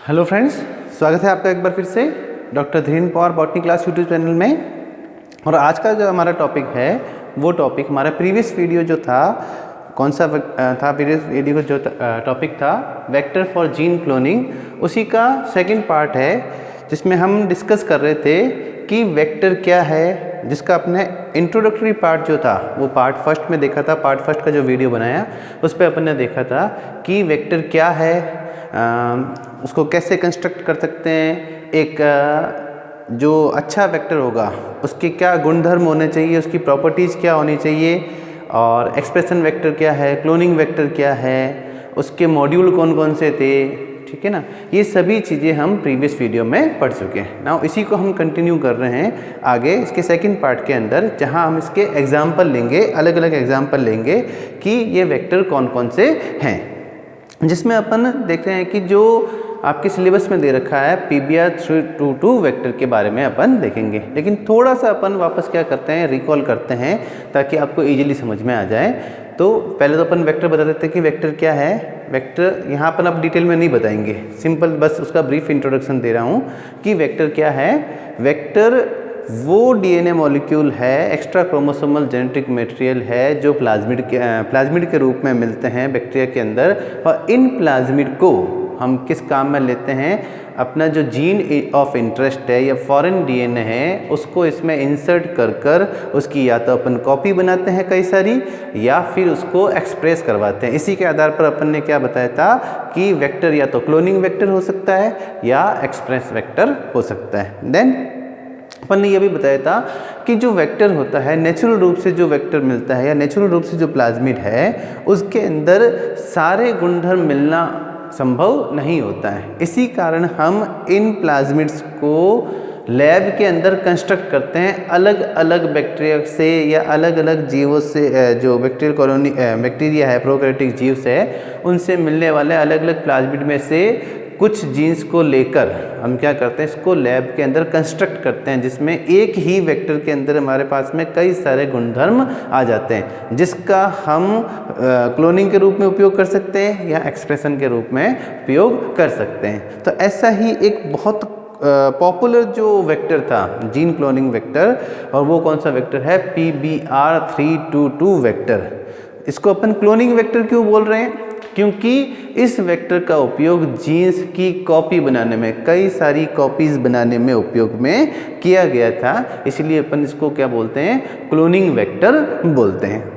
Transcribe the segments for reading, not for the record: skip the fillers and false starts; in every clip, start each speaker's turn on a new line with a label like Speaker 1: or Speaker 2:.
Speaker 1: Hello friends, स्वागत है आपका एक बार फिर से doctor Dhirendra Pawar botany class YouTube channel में। और आज का जो हमारा टॉपिक है वो टॉपिक हमारा प्रीवियस वीडियो जो था, कौन सा था प्रीवियस वीडियो जो टॉपिक था वेक्टर फॉर जीन क्लोनिंग, उसी का सेकंड पार्ट है जिसमें हम डिस्कस कर रहे थे कि वेक्टर क्या है, जिसका अपने इंट्रोडक्टरी पार्ट जो था वो पार्ट फर्स्ट में देखा था। पार्ट फर्स्ट का जो वीडियो बनाया उस पर अपन ने देखा था कि वेक्टर क्या है, उसको कैसे कंस्ट्रक्ट कर सकते हैं, एक जो अच्छा वेक्टर होगा उसके क्या गुणधर्म होने चाहिए, उसकी प्रॉपर्टीज़ क्या होनी चाहिए, और एक्सप्रेशन वेक्टर क्या है, क्लोनिंग वेक्टर क्या है, उसके मॉड्यूल कौन कौन से थे, ठीक है ना। ये सभी चीज़ें हम प्रीवियस वीडियो में पढ़ चुके हैं। नाउ इसी को हम कंटिन्यू कर रहे हैं आगे इसके सेकंड पार्ट के अंदर, जहां हम इसके एग्जाम्पल लेंगे, अलग अलग एग्जाम्पल लेंगे कि ये वेक्टर कौन कौन से हैं, जिसमें अपन देखते हैं कि जो आपके सिलेबस में दे रखा है PBR 322 वेक्टर के बारे में अपन देखेंगे। लेकिन थोड़ा सा अपन वापस क्या करते हैं, रिकॉल करते हैं ताकि आपको इजीली समझ में आ जाए। तो पहले तो अपन वेक्टर बता देते हैं कि वेक्टर क्या है। वेक्टर यहाँ अपन अब डिटेल में नहीं बताएंगे, सिंपल बस उसका ब्रीफ इंट्रोडक्शन दे रहा हूँ कि वेक्टर क्या है। वेक्टर वो DNA मॉलिक्यूल है, एक्स्ट्रा क्रोमोसोमल जेनेटिक मटेरियल है जो प्लाज्मिड के रूप में मिलते हैं बैक्टीरिया के अंदर, और इन प्लाज्मिड को हम किस काम में लेते हैं, अपना जो जीन ऑफ इंटरेस्ट है या फॉरेन DNA है उसको इसमें इंसर्ट कर कर उसकी या तो अपन कॉपी बनाते हैं कई सारी, या फिर उसको एक्सप्रेस करवाते हैं। इसी के आधार पर अपन ने क्या बताया था कि वेक्टर या तो क्लोनिंग वेक्टर हो सकता है या एक्सप्रेस वेक्टर हो सकता है। देन अपन ने यह भी बताया था कि जो वेक्टर होता है, नेचुरल रूप से जो वेक्टर मिलता है या नेचुरल रूप से जो प्लाज्मिड है उसके अंदर सारे गुणधर्म मिलना संभव नहीं होता है। इसी कारण हम इन प्लाज्मिड्स को लैब के अंदर कंस्ट्रक्ट करते हैं अलग अलग बैक्टीरिया से या अलग अलग जीवों से, जो बैक्टीरियल कॉलोनी बैक्टीरिया है, प्रोकैरियोटिक जीव से, उनसे मिलने वाले अलग अलग प्लाज्मिड में से कुछ जीन्स को लेकर हम क्या करते हैं, इसको लैब के अंदर कंस्ट्रक्ट करते हैं, जिसमें एक ही वेक्टर के अंदर हमारे पास में कई सारे गुणधर्म आ जाते हैं, जिसका हम क्लोनिंग के रूप में उपयोग कर सकते हैं या एक्सप्रेशन के रूप में उपयोग कर सकते हैं। तो ऐसा ही एक बहुत पॉपुलर जो वेक्टर था जीन क्लोनिंग वेक्टर, और वो कौन सा वेक्टर है, PBR 322 वेक्टर। इसको अपन क्लोनिंग वेक्टर क्यों बोल रहे हैं, क्योंकि इस वेक्टर का उपयोग जीन्स की कॉपी बनाने में, कई सारी कॉपीज बनाने में उपयोग में किया गया था, इसलिए अपन इसको क्या बोलते हैं, क्लोनिंग वेक्टर बोलते हैं,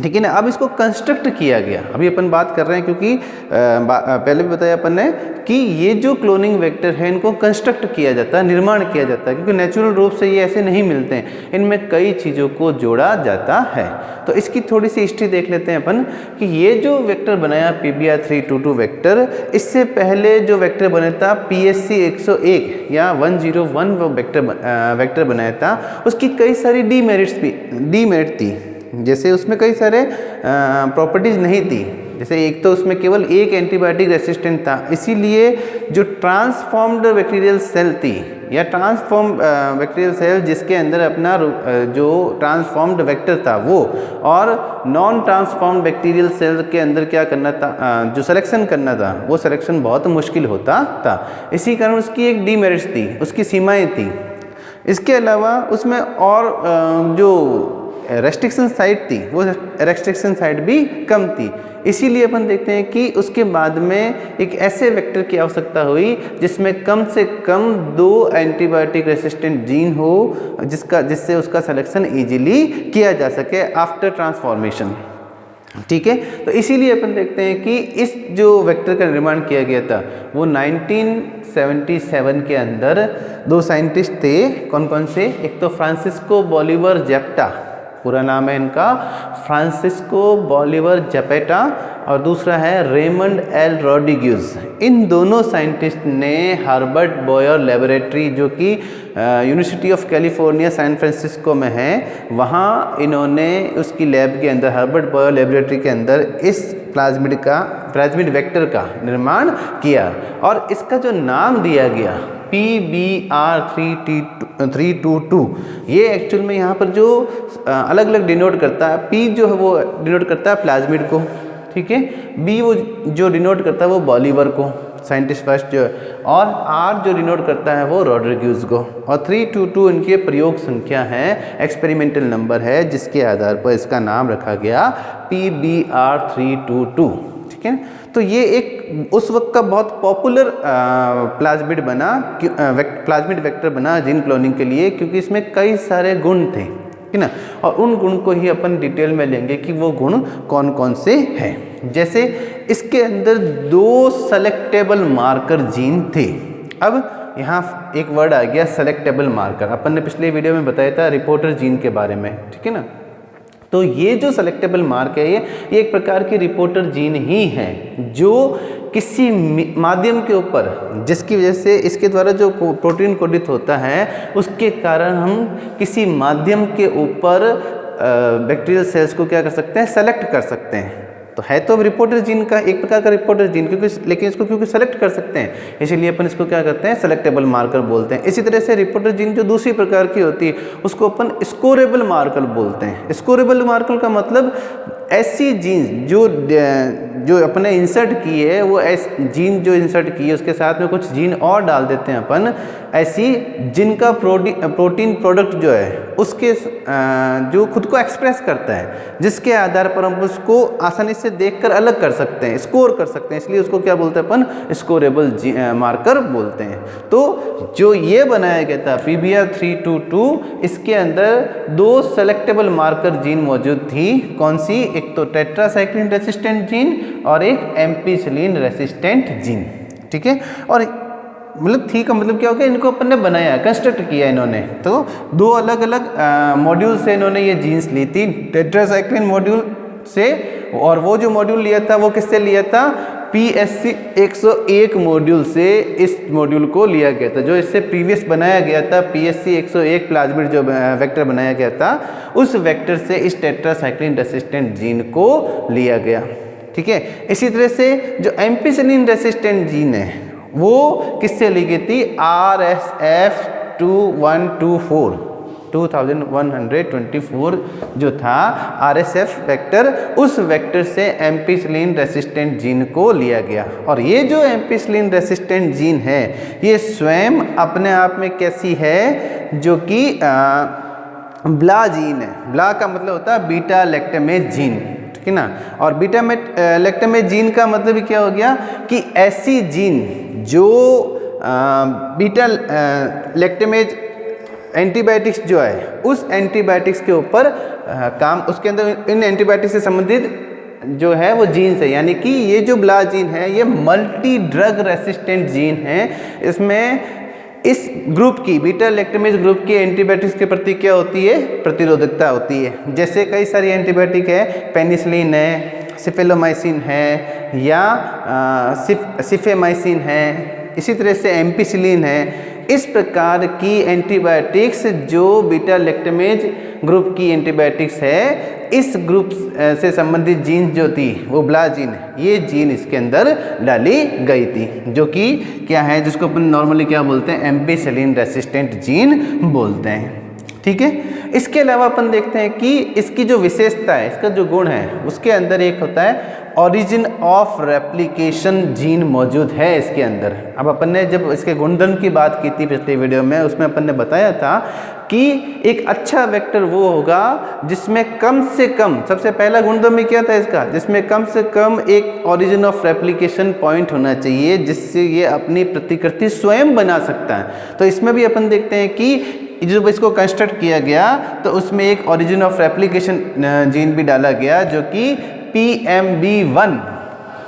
Speaker 1: ठीक है ना। अब इसको कंस्ट्रक्ट किया गया, अभी अपन बात कर रहे हैं क्योंकि पहले भी बताया अपन ने कि ये जो क्लोनिंग वेक्टर है इनको कंस्ट्रक्ट किया जाता है, निर्माण किया जाता है, क्योंकि नेचुरल रूप से ये ऐसे नहीं मिलते हैं, इनमें कई चीज़ों को जोड़ा जाता है। तो इसकी थोड़ी सी हिस्ट्री देख लेते हैं अपन कि ये जो वेक्टर बनाया PBR 322 वेक्टर, इससे पहले जो वेक्टर बना था PSC 101 या 101 वो वेक्टर बनाया था, उसकी कई सारी डीमेरिट थी। जैसे उसमें कई सारे प्रॉपर्टीज़ नहीं थी, जैसे एक तो उसमें केवल एक एंटीबायोटिक रेसिस्टेंट था, इसीलिए जो ट्रांसफॉर्म्ड बैक्टीरियल सेल थी या ट्रांसफॉर्म बैक्टीरियल सेल जिसके अंदर अपना जो ट्रांसफॉर्म्ड वेक्टर था वो, और नॉन ट्रांसफॉर्म्ड बैक्टीरियल सेल के अंदर क्या करना था, जो सिलेक्शन करना था वो सिलेक्शन बहुत मुश्किल होता था। इसी कारण उसकी एक डीमेरिट्स थी, उसकी सीमाएँ थी। इसके अलावा उसमें और जो रेस्ट्रिक्शन साइट थी वो रेस्ट्रिक्शन साइट भी कम थी, इसीलिए अपन देखते हैं कि उसके बाद में एक ऐसे वेक्टर की आवश्यकता हुई जिसमें कम से कम 2 एंटीबायोटिक रेसिस्टेंट जीन हो, जिससे उसका सिलेक्शन इजीली किया जा सके आफ्टर ट्रांसफॉर्मेशन, ठीक है। तो इसीलिए अपन देखते हैं कि इस जो वेक्टर का निर्माण किया गया था वो 1977 के अंदर 2 साइंटिस्ट थे। कौन कौन से, एक तो फ्रांसिस्को बोलिवर ज़ैपेटा, पूरा नाम है इनका फ्रांसिस्को बोलिवर ज़ैपेटा, और दूसरा है रेमंड एल रोड्रिग्यूज। इन दोनों साइंटिस्ट ने हार्वर्ड बॉयर लेबोरेटरी, जो कि university of California San Francisco में है, वहाँ इन्होंने उसकी लैब के अंदर, हार्वर्ड बॉयर लेबोरेटरी के अंदर इस प्लाज्मिड वेक्टर का निर्माण किया, और इसका जो नाम दिया गया PBR 322, ये एक्चुअल में यहाँ पर जो अलग अलग डिनोट करता है, P जो है वो डिनोट करता है प्लाज्मिड को, ठीक है, B वो जो डिनोट करता है वो बॉलीवर को, साइंटिस्ट फर्स्ट जो है, और R जो डिनोट करता है वो रॉड्रिग्यूज को, और 322 इनकी प्रयोग संख्या है, एक्सपेरिमेंटल नंबर है, जिसके आधार पर इसका नाम रखा गया PBR322। ठीक है, तो ये एक उस वक्त का बहुत पॉपुलर प्लाज्मिड बना, प्लाज्मिड वेक्टर बना जीन क्लोनिंग के लिए, क्योंकि इसमें कई सारे गुण थे, ठीक है ना, और उन गुण को ही अपन डिटेल में लेंगे कि वो गुण कौन कौन से हैं। जैसे इसके अंदर 2 सेलेक्टेबल मार्कर जीन थे। अब यहाँ एक वर्ड आ गया सेलेक्टेबल मार्कर, अपन ने पिछले वीडियो में बताया था रिपोर्टर जीन के बारे में, ठीक है ना। तो ये जो सेलेक्टेबल मार्क है ये एक प्रकार की रिपोर्टर जीन ही है, जो किसी माध्यम के ऊपर, जिसकी वजह से इसके द्वारा जो प्रोटीन कोडित होता है उसके कारण हम किसी माध्यम के ऊपर बैक्टीरियल सेल्स को क्या कर सकते हैं, सेलेक्ट कर सकते हैं। तो है तो रिपोर्टर जीन का एक प्रकार का रिपोर्टर जीन, क्योंकि लेकिन इसको क्योंकि सेलेक्ट कर सकते हैं इसीलिए अपन इसको क्या करते हैं, सेलेक्टेबल मार्कर बोलते हैं। इसी तरह से रिपोर्टर जीन जो दूसरी प्रकार की होती है उसको अपन स्कोरेबल मार्कर बोलते हैं। स्कोरेबल मार्कर का मतलब ऐसी जीन जो अपने इंसर्ट की है, वो जीन जो इंसर्ट की है उसके साथ में कुछ जीन और डाल देते हैं अपन, ऐसी जिनका प्रोटीन प्रोडक्ट जो है उसके जो खुद को एक्सप्रेस करता है, जिसके आधार पर हम उसको आसानी से देखकर अलग कर सकते हैं, स्कोर कर सकते हैं, इसलिए उसको क्या बोलते हैं अपन, स्कोरेबल मार्कर बोलते हैं। तो जो ये बनाया गया था PBR322, इसके अंदर 2 सेलेक्टेबल मार्कर जीन मौजूद थी। कौन सी, एक तो टेट्रासाइक्लिन रेसिस्टेंट जीन और एक एम्पिसिलिन रेसिस्टेंट जीन, ठीक है। और मतलब थी का मतलब क्या हो गया, इनको अपन ने बनाया, कंस्ट्रक्ट किया इन्होंने। तो 2 अलग अलग मॉड्यूल से इन्होंने ये जीन्स ली थी, टेट्रासाइक्लिन मॉड्यूल से, और वो जो मॉड्यूल लिया था वो किससे लिया था, PSC 101 मॉड्यूल से इस मॉड्यूल को लिया गया था। जो इससे प्रीवियस बनाया गया था PSC 101 प्लाज्मिड जो वेक्टर बनाया गया था, उस वेक्टर से इस टेट्रासाइक्लिन रेसिस्टेंट जीन को लिया गया, ठीक है। इसी तरह से जो एम्पिसिलिन रेसिस्टेंट जीन है वो किससे ली गई थी, RSF 2124 जो था RSF वेक्टर, उस वेक्टर से एम्पिसिलिन रेसिस्टेंट जीन को लिया गया। और ये जो एम्पिसिलिन रेसिस्टेंट जीन है ये स्वयं अपने आप में कैसी है, जो कि ब्ला जीन है। ब्ला का मतलब होता है बीटा लैक्टेमेज जीन, ठीक है ना। और बीटा लैक्टेमेज जीन का मतलब ही क्या हो गया कि ऐसी जीन जो बीटा लैक्टेमेज एंटीबायोटिक्स जो है उस एंटीबायोटिक्स के ऊपर काम, उसके अंदर इन एंटीबायोटिक्स से संबंधित जो है वो जीन्स है। यानी कि ये जो ब्ला जीन है ये मल्टी ड्रग रेसिस्टेंट जीन है। इसमें इस ग्रुप की, बीटा लैक्टेमेज ग्रुप की एंटीबायोटिक्स के प्रति क्या होती है, प्रतिरोधकता होती है। जैसे कई सारी एंटीबायोटिक है, पेनिसिलिन है, सिफेलोमाइसिन है, या सिफेमाइसिन है, इसी तरह से एम्पिसिलिन है। इस प्रकार की एंटीबायोटिक्स जो बीटा लैक्टेमेज ग्रुप की एंटीबायोटिक्स है, इस ग्रुप से संबंधित जीन जो थी वो ब्ला जीन, ये जीन इसके अंदर डाली गई थी, जो कि क्या है, जिसको अपन नॉर्मली क्या बोलते हैं, एम्पिसिलिन रेसिस्टेंट जीन बोलते हैं, ठीक है। इसके अलावा अपन देखते हैं कि इसकी जो विशेषता है, इसका जो गुण है, उसके अंदर एक होता है ओरिजिन ऑफ रेप्लिकेशन जीन मौजूद है इसके अंदर। अब अपन ने जब इसके गुणधर्म की बात की थी पिछले वीडियो में, उसमें अपन ने बताया था कि एक अच्छा वेक्टर वो होगा जिसमें कम से कम, सबसे पहला गुणधर्म ही क्या था इसका, जिसमें कम से कम एक ओरिजिन ऑफ रेप्लिकेशन पॉइंट होना चाहिए, जिससे ये अपनी प्रतिकृति स्वयं बना सकता है। तो इसमें भी अपन देखते हैं कि जब इसको कंस्ट्रक्ट किया गया तो उसमें एक ओरिजिन ऑफ रेप्लिकेशन जीन भी डाला गया, जो कि PMB1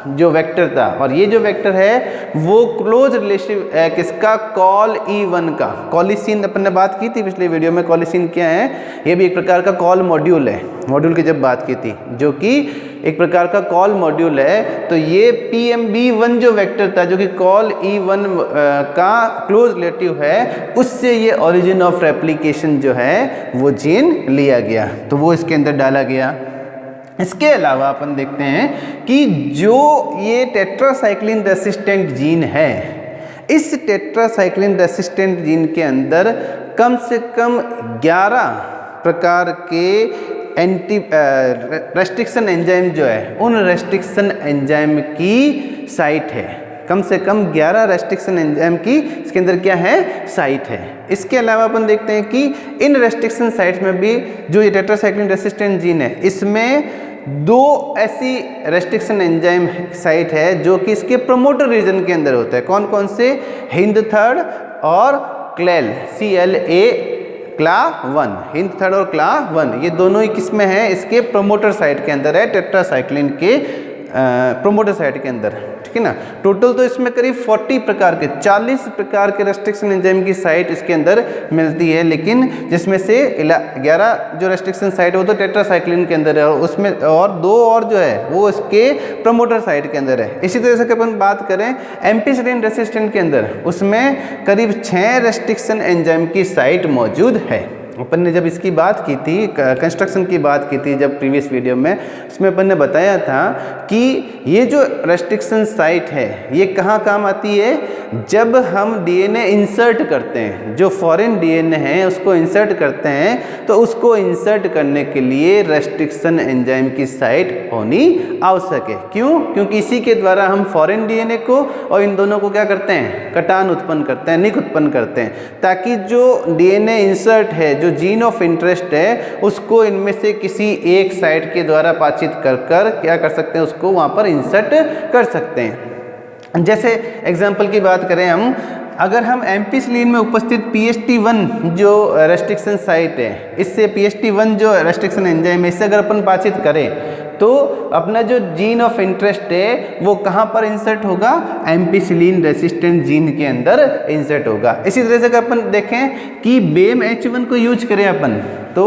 Speaker 1: जो वेक्टर था। और ये जो वेक्टर है वो क्लोज रिलेशन है किसका, कॉल E1 का। कॉलिसिन अपन ने बात की थी पिछले वीडियो में, कॉलिसिन क्या है, ये भी एक प्रकार का कॉल मॉड्यूल है, मॉड्यूल की जब बात की थी, जो कि एक प्रकार का कॉल मॉड्यूल है। तो ये PMB1 जो वेक्टर था, जो कि कॉल E1 का क्लोज रिलेटिव है, उससे ये ओरिजिन ऑफ रेप्लिकेशन जो है वो जीन लिया गया, तो वो इसके अंदर डाला गया। इसके अलावा अपन देखते हैं कि जो ये टेट्रासाइक्लिन रेसिस्टेंट जीन है, इस टेट्रासाइक्लिन रेसिस्टेंट जीन के अंदर कम से कम 11 प्रकार के एंटी रेस्ट्रिक्शन एंजाइम जो है, उन रेस्ट्रिक्शन एंजाइम की साइट है, कम से कम 11 रेस्ट्रिक्शन एंजाइम की इसके अंदर क्या है, साइट है। इसके अलावा अपन देखते हैं कि इन रेस्ट्रिक्शन साइट्स में भी जो ये टेट्रासाइक्लिन रेसिस्टेंट जीन है, इसमें 2 ऐसी रेस्ट्रिक्शन एंजाइम साइट है जो कि इसके प्रमोटर रीजन के अंदर होता है। कौन कौन से, हिंद-3 और क्लेल, CLA CLA1, हिंद-3 और CLA1, ये दोनों ही किस में है, इसके प्रमोटर साइट के अंदर है, टेट्रासाइक्लिन के प्रमोटर साइट के अंदर, ठीक है ना। टोटल तो इसमें करीब 40 प्रकार के रेस्ट्रिक्शन एंजाइम की साइट इसके अंदर मिलती है, लेकिन जिसमें से 11 जो रेस्ट्रिक्शन साइट है वो तो टेट्रासाइक्लिन के अंदर है, और उसमें और 2 और जो है वो इसके प्रमोटर साइट के अंदर है। इसी तरह से अपन बात करें एम्पिसिलिन रेसिस्टेंट के अंदर, उसमें करीब 6 रेस्ट्रिक्शन एंजाइम की साइट मौजूद है। अपन ने जब इसकी बात की थी, कंस्ट्रक्शन की बात की थी जब प्रीवियस वीडियो में, उसमें अपन ने बताया था कि ये जो रेस्ट्रिक्शन साइट है ये कहाँ काम आती है, जब हम डीएनए इंसर्ट करते हैं, जो फॉरेन डीएनए है उसको इंसर्ट करते हैं, तो उसको इंसर्ट करने के लिए रेस्ट्रिक्शन एंजाइम की साइट होनी आवश्यक है। क्यों? क्योंकि इसी के द्वारा हम फॉरेन डीएनए को और इन दोनों को क्या करते हैं, कटान उत्पन्न करते हैं, निक उत्पन्न करते हैं, ताकि जो डीएनए इंसर्ट है, जो जीन ऑफ इंटरेस्ट है, उसको इनमें से किसी एक साइट के द्वारा पाचित कर क्या कर सकते हैं, उसको वहाँ पर इंसर्ट कर सकते हैं। जैसे एग्जाम्पल की बात करें हम, अगर हम एम्पिसिलिन में उपस्थित PST1 जो रेस्ट्रिक्शन साइट है, इससे PST1 जो रेस्ट्रिक्शन एंजाइम है, इससे अगर अपन बातचीत करें तो अपना जो जीन ऑफ इंटरेस्ट है वो कहाँ पर इंसर्ट होगा, एम्पिसिलिन रेसिस्टेंट जीन के अंदर इंसर्ट होगा। इसी तरह से अगर अपन देखें कि BAMH1 को यूज करें अपन, तो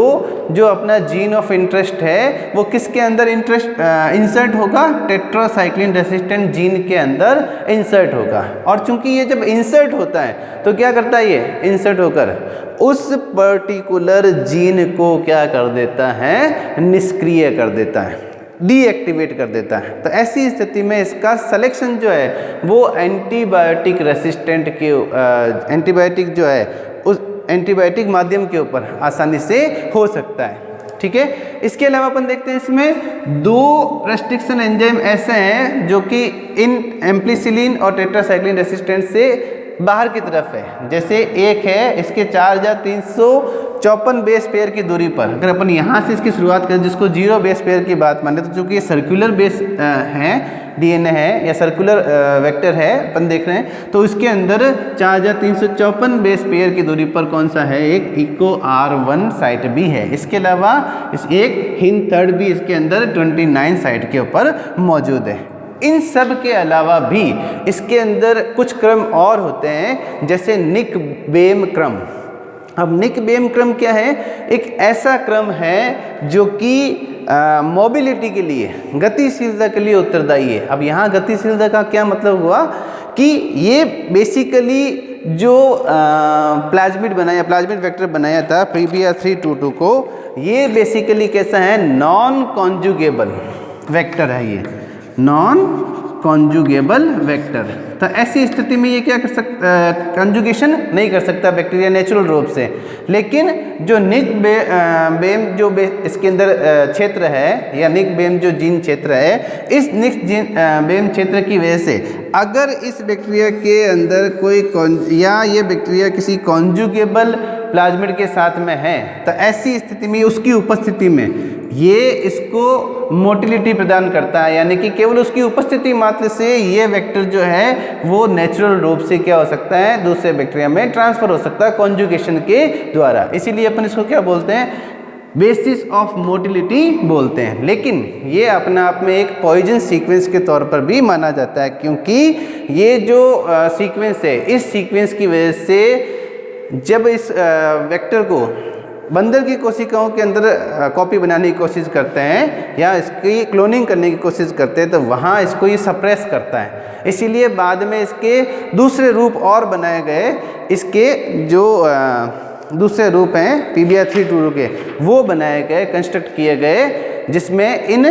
Speaker 1: जो अपना जीन ऑफ इंटरेस्ट है वो किसके अंदर इंसर्ट होगा, टेट्रासाइक्लिन रेसिस्टेंट जीन के अंदर इंसर्ट होगा। और चूंकि ये जब इंसर्ट होता है तो क्या करता है, ये इंसर्ट होकर उस पर्टिकुलर जीन को क्या कर देता है, निष्क्रिय कर देता है, डीएक्टिवेट कर देता है। तो ऐसी स्थिति में इसका सिलेक्शन जो है वो एंटीबायोटिक रेसिस्टेंट के एंटीबायोटिक जो है उस एंटीबायोटिक माध्यम के ऊपर आसानी से हो सकता है, ठीक है। इसके अलावा अपन देखते हैं इसमें 2 रेस्ट्रिक्शन एंजाइम ऐसे हैं जो कि इन एम्पिसिलिन और टेट्रासाइक्लिन रेसिस्टेंट से बाहर की तरफ है। जैसे एक है, इसके 4354 बेस पेयर की दूरी पर, अगर अपन यहाँ से इसकी शुरुआत करें, जिसको 0 बेस पेयर की बात माने, तो चूंकि ये सर्कुलर बेस है, डीएनए है या सर्कुलर वेक्टर है अपन देख रहे हैं, तो इसके अंदर 4354 बेस पेयर की दूरी पर कौन सा है, एक इको R1 साइट भी है। इसके अलावा एक हिंद-3 भी इसके अंदर 29 साइट के ऊपर मौजूद है। इन सब के अलावा भी इसके अंदर कुछ क्रम और होते हैं, जैसे निक बेम क्रम। अब निक बेम क्रम क्या है, एक ऐसा क्रम है जो कि मोबिलिटी के लिए, गतिशीलता के लिए उत्तरदायी है। अब यहाँ गतिशीलता का क्या मतलब हुआ कि ये बेसिकली जो प्लाज्मिड वेक्टर बनाया था PBR322 को, ये बेसिकली कैसा है, नॉन कॉन्जुगेबल वेक्टर है, ये नॉन कॉन्जुगेबल वेक्टर। तो ऐसी स्थिति में ये क्या कर सकता, कंजुगेशन नहीं कर सकता बैक्टीरिया नेचुरल रूप से। लेकिन जो निक बेम जो इसके अंदर क्षेत्र है, या निक बेम जो जीन क्षेत्र है, इस निक बेम क्षेत्र की वजह से अगर इस बैक्टीरिया के अंदर कोई या ये बैक्टीरिया किसी कॉन्जुगेबल प्लाज्मिड के साथ में है, तो ऐसी स्थिति में उसकी उपस्थिति में ये इसको मोटिलिटी प्रदान करता है, यानी कि केवल उसकी उपस्थिति मात्र से ये वेक्टर जो है वो नेचुरल रूप से क्या हो सकता है, दूसरे बैक्टीरिया में ट्रांसफर हो सकता है कॉन्जुगेशन के द्वारा। इसीलिए अपन इसको क्या बोलते हैं, बेसिस ऑफ मोटिलिटी बोलते हैं। लेकिन ये अपने आप में एक पॉइजन सीक्वेंस के तौर पर भी माना जाता है, क्योंकि ये जो सीक्वेंस है, इस सीक्वेंस की वजह से जब इस वेक्टर को बंदर की कोशिकाओं के अंदर कॉपी बनाने की कोशिश करते हैं या इसकी क्लोनिंग करने की कोशिश करते हैं, तो वहाँ इसको ये सप्रेस करता है। इसीलिए बाद में इसके दूसरे रूप और बनाए गए, इसके जो दूसरे रूप हैं PBR322 के, वो बनाए गए, कंस्ट्रक्ट किए गए, जिसमें इन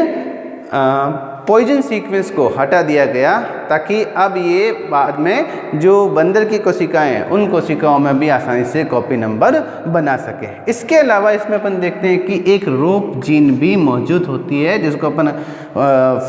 Speaker 1: पॉइजन सीक्वेंस को हटा दिया गया ताकि अब ये बाद में जो बंदर की कोशिकाएं हैं उन कोशिकाओं में भी आसानी से कॉपी नंबर बना सके। इसके अलावा इसमें अपन देखते हैं कि एक रोप जीन भी मौजूद होती है जिसको अपन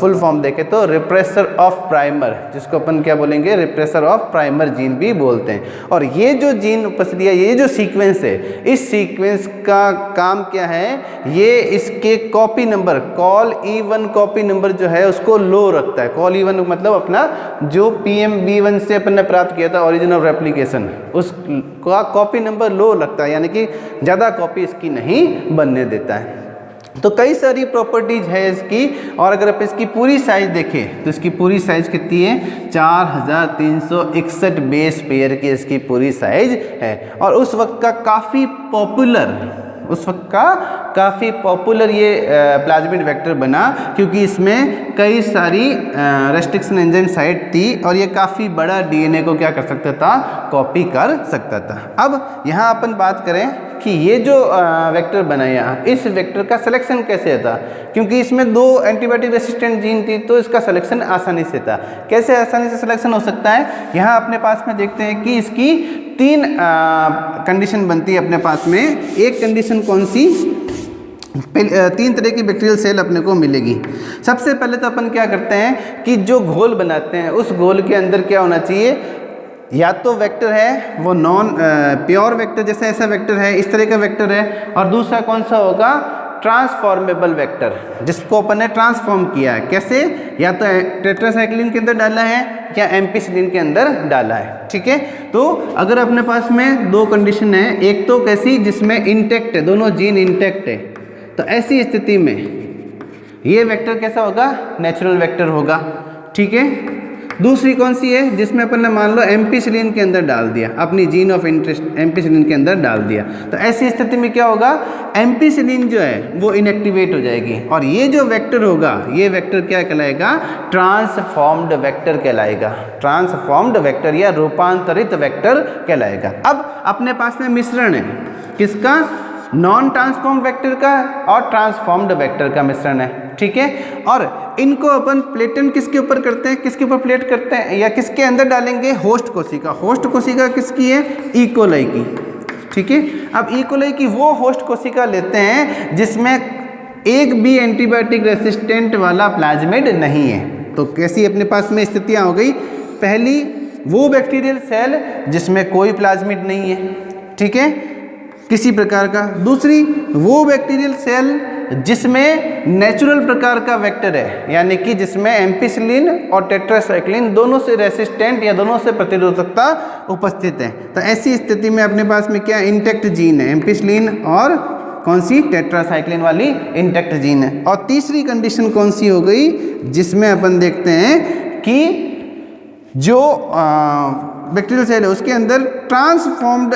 Speaker 1: फुल फॉर्म देखें तो रिप्रेसर ऑफ प्राइमर, जिसको अपन क्या बोलेंगे, रिप्रेसर ऑफ प्राइमर जीन भी बोलते हैं। और ये जो जीन उपस्थित है, ये जो सीक्वेंस है, इस सीक्वेंस का काम क्या है, ये इसके copy number call E1 copy number जो है उसको लो रखता है। कॉल E1 मतलब अपना जो PMB1 से अपन ने प्राप्त किया था ओरिजिन ऑफ रेप्लिकेशन, उसका कॉपी नंबर लो लगता है, यानी कि ज़्यादा कॉपी इसकी नहीं बनने देता है। तो कई सारी प्रॉपर्टीज है इसकी। और अगर आप इसकी पूरी साइज देखें तो इसकी पूरी साइज कितनी है, 4361 बेस पेयर की इसकी पूरी साइज है। और उस वक्त का काफ़ी पॉपुलर ये प्लाज्मिड वेक्टर बना क्योंकि इसमें कई सारी रेस्ट्रिक्शन एंजाइम साइट थी और ये काफ़ी बड़ा DNA को क्या कर सकता था, कॉपी कर सकता था। अब यहाँ अपन बात करें कि ये जो वेक्टर बनाया, इस वेक्टर का सिलेक्शन कैसे था, क्योंकि इसमें 2 एंटीबायोटिक रेसिस्टेंट जीन थी तो इसका सिलेक्शन आसानी से था। कैसे आसानी से सिलेक्शन हो सकता है, यहाँ अपने पास में देखते हैं कि इसकी 3 कंडीशन बनती है अपने पास में। एक कंडीशन कौन सी, 3 तरह की बैक्टीरियल सेल अपने को मिलेगी। सबसे पहले तो अपन क्या करते हैं कि जो घोल बनाते हैं उस घोल के अंदर क्या होना चाहिए, या तो वेक्टर है वो नॉन प्योर वेक्टर, जैसे ऐसा वेक्टर है, इस तरह का वेक्टर है, और दूसरा कौन सा होगा, ट्रांसफॉर्मेबल वेक्टर, जिसको अपन ने ट्रांसफॉर्म किया है। कैसे, या तो टेट्रासाइक्लिन के अंदर डाला है या एम्पिसिलिन के अंदर डाला है। ठीक है, तो अगर अपने पास में 2 कंडीशन है, एक तो कैसी जिसमें इंटेक्ट है, दोनों जीन इंटेक्ट है, तो ऐसी स्थिति में ये वेक्टर कैसा होगा, नेचुरल वेक्टर होगा। ठीक है, दूसरी कौन सी है, जिसमें अपन ने मान लो एम्पिसिलिन के अंदर डाल दिया, अपनी जीन ऑफ इंटरेस्ट एम्पिसिलिन के अंदर डाल दिया, तो ऐसी स्थिति में क्या होगा, एम्पिसिलिन जो है वो इनएक्टिवेट हो जाएगी और ये जो वेक्टर होगा, ये वेक्टर क्या कहलाएगा, ट्रांसफॉर्म्ड वेक्टर कहलाएगा। ट्रांसफॉर्म्ड वेक्टर या रूपांतरित वेक्टर कहलाएगा। अब अपने पास में मिश्रण है किसका, नॉन ट्रांसफॉर्म्ड वेक्टर का और ट्रांसफॉर्म्ड वेक्टर का मिश्रण है। ठीक है, और इनको अपन प्लेटन किसके ऊपर करते हैं, किसके ऊपर प्लेट करते हैं या किसके अंदर डालेंगे, होस्ट कोशिका। होस्ट कोशिका किसकी है, ई कोलाई की। ठीक है, अब ई कोलाई की वो होस्ट कोशिका लेते हैं जिसमें एक भी एंटीबायोटिक रेसिस्टेंट वाला प्लाज्मिड नहीं है। तो कैसी अपने पास में स्थितियाँ हो गई, पहली वो बैक्टीरियल सेल जिसमें कोई प्लाज्मिड नहीं है, ठीक है, किसी प्रकार का। दूसरी वो बैक्टीरियल सेल जिसमें नेचुरल प्रकार का वेक्टर है, यानी कि जिसमें एम्पिसिलिन और टेट्रासाइक्लिन दोनों से रेसिस्टेंट या दोनों से प्रतिरोधकता उपस्थित है। तो ऐसी स्थिति में अपने पास में क्या इंटेक्ट जीन है, एम्पिसिलिन और कौन सी, टेट्रासाइक्लिन वाली इंटेक्ट जीन है। और तीसरी कंडीशन कौन सी हो गई, जिसमें अपन देखते हैं कि जो बैक्टीरियल सेल है उसके अंदर ट्रांसफॉर्म्ड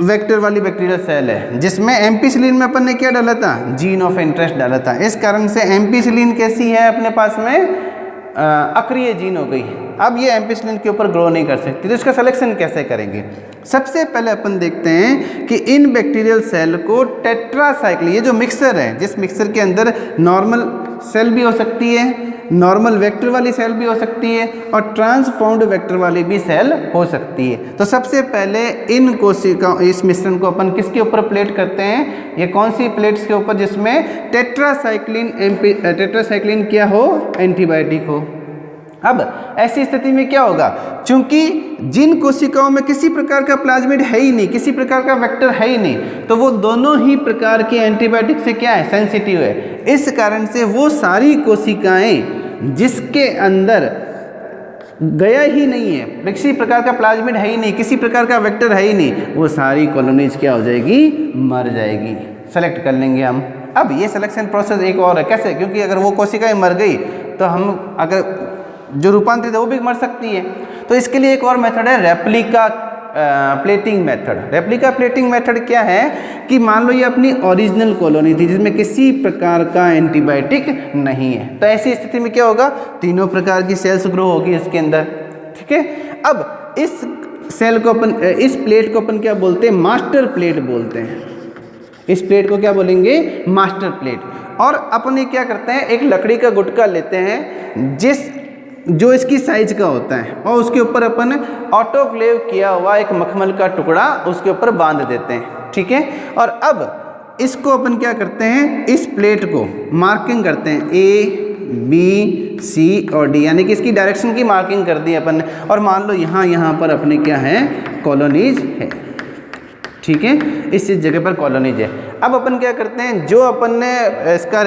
Speaker 1: वेक्टर वाली बैक्टीरियल सेल है, जिसमें एम्पिसिलिन में अपन ने क्या डाला था, जीन ऑफ इंटरेस्ट डाला था। इस कारण से एम्पिसिलिन कैसी है अपने पास में, अक्रिय जीन हो गई। अब ये एम्पिसिलिन के ऊपर ग्रो नहीं कर सकती, तो इसका सिलेक्शन कैसे करेंगे। सबसे पहले अपन देखते हैं कि इन बैक्टीरियल सेल को टेट्रासाइक्लिन, ये जो मिक्सर है, जिस मिक्सर के अंदर नॉर्मल सेल भी हो सकती है, नॉर्मल वेक्टर वाली सेल भी हो सकती है और ट्रांसफॉर्म्ड वेक्टर वाली भी सेल हो सकती है। तो सबसे पहले इन कोशिकाओं, इस मिश्रण को अपन किसके ऊपर प्लेट करते हैं, ये कौन सी प्लेट्स के ऊपर, जिसमें टेट्रासाइक्लिन क्या हो, एंटीबायोटिक हो। अब ऐसी स्थिति में क्या होगा, चूंकि जिन कोशिकाओं में किसी प्रकार का प्लाज्मिड है ही नहीं, किसी प्रकार का वेक्टर है ही नहीं, तो वो दोनों ही प्रकार के एंटीबायोटिक से क्या है, सेंसिटिव है। इस कारण से वो सारी कोशिकाएं जिसके अंदर गया ही नहीं है, किसी प्रकार का प्लाज्मिड है ही नहीं, किसी प्रकार का वेक्टर है ही नहीं, वो सारी कॉलोनीज क्या हो जाएगी, मर जाएगी। सेलेक्ट कर लेंगे हम। अब ये सिलेक्शन प्रोसेस एक और है, कैसे, क्योंकि अगर वो कोशिकाएं मर गई तो हम अगर जो रूपांतरित है वो भी मर सकती है। तो इसके लिए एक और मेथड है, replica plating method. Replica plating method क्या है कि मान लो ये अपनी ओरिजिनल कॉलोनी थी जिसमें किसी प्रकार का एंटीबायोटिक नहीं है, तो ऐसी स्थिति में क्या होगा, तीनों प्रकार की सेल्स ग्रो होगी इसके अंदर। ठीक है, अब इस सेल को अपन, इस प्लेट को अपन क्या बोलते हैं, मास्टर प्लेट बोलते हैं। इस प्लेट को क्या बोलेंगे, मास्टर प्लेट। और अपन ये क्या करते हैं, एक लकड़ी का गुटका लेते हैं जो इसकी साइज का होता है, और उसके ऊपर अपन ऑटोक्लेव किया हुआ एक मखमल का टुकड़ा उसके ऊपर बांध देते हैं, ठीक है। और अब इसको अपन क्या करते हैं, इस प्लेट को मार्किंग करते हैं A, B, C और D, यानी कि इसकी डायरेक्शन की मार्किंग कर दी अपन ने। और मान लो यहाँ पर अपने क्या है, कॉलोनीज है, ठीक है, इस जगह पर कॉलोनीज है। अब अपन क्या करते हैं, जो अपन ने इसका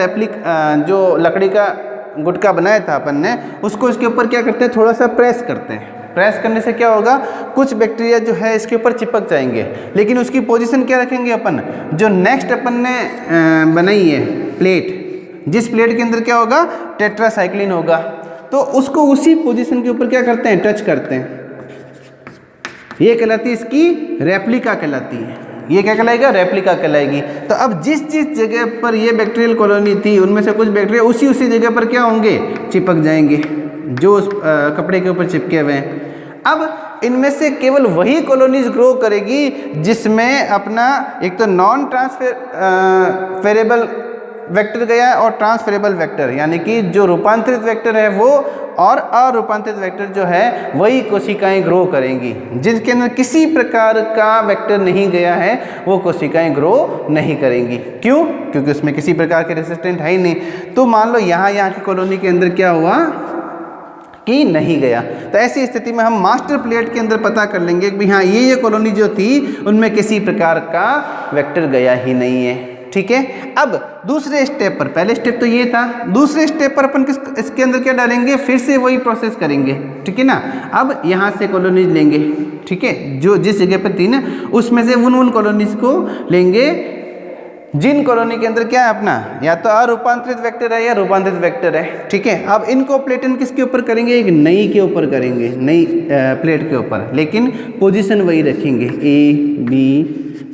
Speaker 1: जो लकड़ी का गुटका बनाया था अपन ने, उसको इसके ऊपर क्या करते हैं, थोड़ा सा प्रेस करते हैं। प्रेस करने से क्या होगा, कुछ बैक्टीरिया जो है इसके ऊपर चिपक जाएंगे, लेकिन उसकी पोजीशन क्या रखेंगे अपन, जो नेक्स्ट अपन ने बनाई है प्लेट, जिस प्लेट के अंदर क्या होगा, टेट्रासाइक्लिन होगा, तो उसको उसी पोजीशन के ऊपर क्या करते हैं, टच करते हैं। ये कहलाती है इसकी रेप्लिका कहलाती है। ये क्या कहलाएगा, रेप्लिका कहलाएगी। तो अब जिस जगह पर ये बैक्टीरियल कॉलोनी थी, उनमें से कुछ बैक्टीरिया उसी जगह पर क्या होंगे, चिपक जाएंगे, जो उस कपड़े के ऊपर चिपके हुए हैं। अब इनमें से केवल वही कॉलोनीज ग्रो करेगी जिसमें अपना एक तो नॉन ट्रांसफेरेबल वेक्टर गया और ट्रांसफरेबल वेक्टर, यानी कि जो रूपांतरित वेक्टर है वो और अरूपांतरित वेक्टर जो है वही कोशिकाएं ग्रो करेंगी। जिसके अंदर किसी प्रकार का वेक्टर नहीं गया है वो कोशिकाएं ग्रो नहीं करेंगी। क्यों? क्योंकि उसमें किसी प्रकार के रेसिस्टेंट है ही नहीं। तो मान लो यहाँ की कॉलोनी के अंदर क्या हुआ कि नहीं गया, तो ऐसी स्थिति में हम मास्टर प्लेट के अंदर पता कर लेंगे कि हाँ ये कॉलोनी जो थी उनमें किसी प्रकार का वेक्टर गया ही नहीं है, ठीक है। अब दूसरे स्टेप पर, पहले स्टेप तो ये था, दूसरे स्टेप पर अपन इसके अंदर क्या डालेंगे, फिर से वही प्रोसेस करेंगे, ठीक है ना। अब यहाँ से कॉलोनीज लेंगे, ठीक है, जो जिस जगह पर थी ना उसमें से उन कॉलोनीज को लेंगे जिन कॉलोनी के अंदर क्या है अपना या तो अरूपांतरित वेक्टर है या रूपांतरित वेक्टर है, ठीक है। अब इनको प्लेटन किसके ऊपर करेंगे, एक नई के ऊपर करेंगे, नई प्लेट के ऊपर, लेकिन पोजीशन वही रखेंगे, A, B,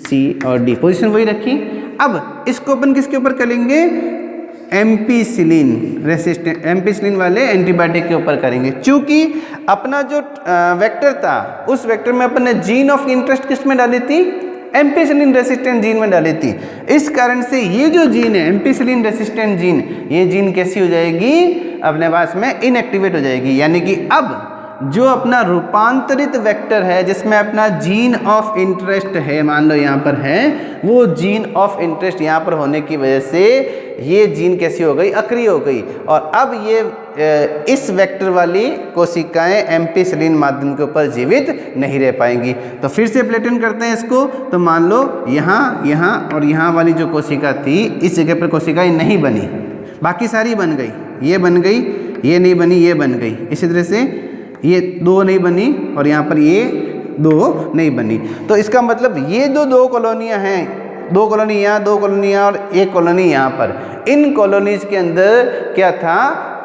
Speaker 1: C और D, पोजीशन वही रखी। अब इसको अपन किसके ऊपर करेंगे, एम्पिसिलिन रेसिस्टेंट, एम्पिसिलिन वाले एंटीबायोटिक के ऊपर करेंगे। चूंकि अपना जो वेक्टर था उस वेक्टर में अपन ने जीन ऑफ इंटरेस्ट किस में डाली थी, एम्पिसिलिन रेसिस्टेंट जीन में डाली थी। इस कारण से ये जो जीन है एम्पिसिलिन रेसिस्टेंट जीन, ये जीन कैसी हो जाएगी, अपने पास में इनएक्टिवेट हो जाएगी। यानी कि अब जो अपना रूपांतरित वेक्टर है जिसमें अपना जीन ऑफ इंटरेस्ट है, मान लो यहाँ पर है, वो जीन ऑफ इंटरेस्ट यहाँ पर होने की वजह से ये जीन कैसी हो गई, अक्रिय हो गई। और अब ये इस वेक्टर वाली कोशिकाएं एम्पिसिलिन माध्यम के ऊपर जीवित नहीं रह पाएंगी। तो फिर से प्लेटन करते हैं इसको, तो मान लो यहाँ और यहाँ वाली जो कोशिका थी इस जगह पर कोशिकाएं नहीं बनी, बाकी सारी बन गई, ये बन गई, ये नहीं बनी, ये बन गई। इसी तरह से ये दो नहीं बनी और यहाँ पर ये दो नहीं बनी। तो इसका मतलब ये दो कॉलोनियाँ हैं, दो कॉलोनी यहाँ, दो कॉलोनी यहाँ और एक कॉलोनी यहाँ पर। इन कॉलोनीज के अंदर क्या था,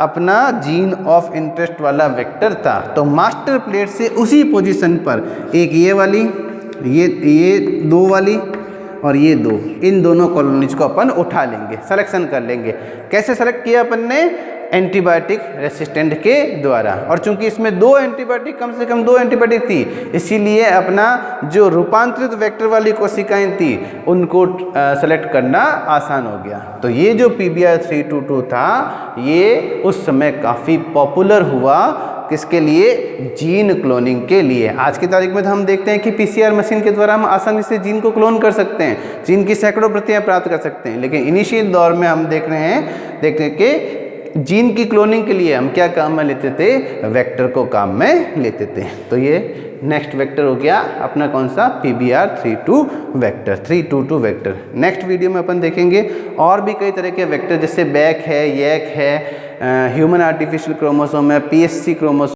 Speaker 1: अपना जीन ऑफ इंटरेस्ट वाला वेक्टर था। तो मास्टर प्लेट से उसी पोजीशन पर एक ये वाली, ये दो वाली और ये दो, इन दोनों कॉलोनीज को अपन उठा लेंगे, सिलेक्शन कर लेंगे। कैसे सेलेक्ट किया अपन ने, एंटीबायोटिक रेसिस्टेंट के द्वारा। और चूंकि इसमें दो एंटीबायोटिक, कम से कम दो एंटीबायोटिक थी, इसीलिए अपना जो रूपांतरित वेक्टर वाली कोशिकाएं थी उनको सेलेक्ट करना आसान हो गया। तो ये जो PBr322 था ये उस समय काफ़ी पॉपुलर हुआ, किसके लिए, जीन क्लोनिंग के लिए। आज की तारीख में तो हम देखते हैं कि PCR मशीन के द्वारा हम आसानी से जीन को क्लोन कर सकते हैं, जीन की सैकड़ों प्रतियां प्राप्त कर सकते हैं। लेकिन इनिशियल दौर में हम देख रहे हैं, देखते कि जीन की क्लोनिंग के लिए हम क्या काम में लेते थे, वेक्टर को काम में लेते थे। तो ये नेक्स्ट वेक्टर हो गया अपना कौन सा, PBr322 वेक्टर। नेक्स्ट वीडियो में अपन देखेंगे और भी कई तरह के वेक्टर, जैसे बैक है, यैक है, ह्यूमन आर्टिफिशियल क्रोमोसोम है, PSC क्रोमोसोम